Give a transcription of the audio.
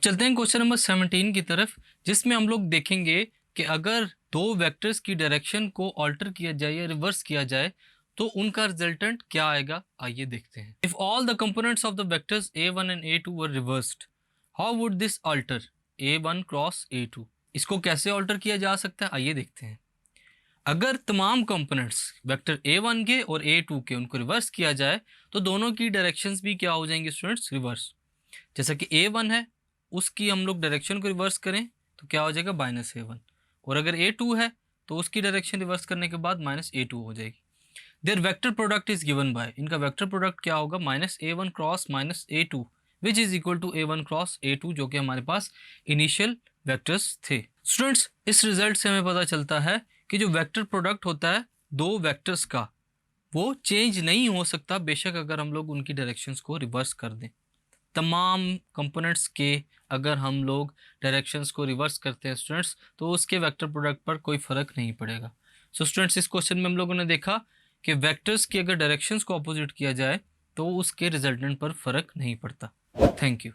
चलते हैं question number 17 की तरफ, जिसमें हम लोग देखेंगे कि अगर दो वेक्टर्स की डायरेक्शन को ऑल्टर किया जाए या रिवर्स किया जाए तो उनका रिजल्टेंट क्या आएगा। आइए देखते हैं। If all the components of the vectors a1 and a2 were reversed, how would this alter a1 cross a2। इसको कैसे ऑल्टर किया जा सकता है, आइए देखते हैं। अगर तमाम कंपोनेंट्स वेक्टर a1 के और a2 के उनको रिवर्स किया जाए तो दोनों की डायरेक्शंस भी क्या हो जाएंगे स्टूडेंट्स, रिवर्स। जैसा कि a1 है उसकी हम लोग डायरेक्शन को रिवर्स करें तो क्या हो जाएगा -a1, और अगर a2 है तो उसकी डायरेक्शन रिवर्स करने के बाद -a2 हो जाएगी। There vector product is given by, इनका वेक्टर प्रोडक्ट क्या होगा, -a1 cross -a2 which is equal to a1 cross a2, जो कि हमारे पास इनिशियल वेक्टर्स थे। स्टूडेंट्स, इस रिजल्ट से हमें पता चलता है कि जो वेक्टर प्रोडक्ट होता है दो वेक्टर्स का, वो चेंज नहीं हो सकता बेशक अगर हम लोग उनकी डायरेक्शंस को रिवर्स कर दें। तमाम कंपोनेंट्स के अगर हम लोग डायरेक्शंस को रिवर्स करते हैं स्टूडेंट्स तो उसके वेक्टर प्रोडक्ट पर कोई फ़र्क नहीं पड़ेगा। सो स्टूडेंट्स, इस क्वेश्चन में हम लोगों ने देखा कि वेक्टर्स की अगर डायरेक्शंस को अपोजिट किया जाए तो उसके रिजल्टेंट पर फ़र्क नहीं पड़ता। Thank you.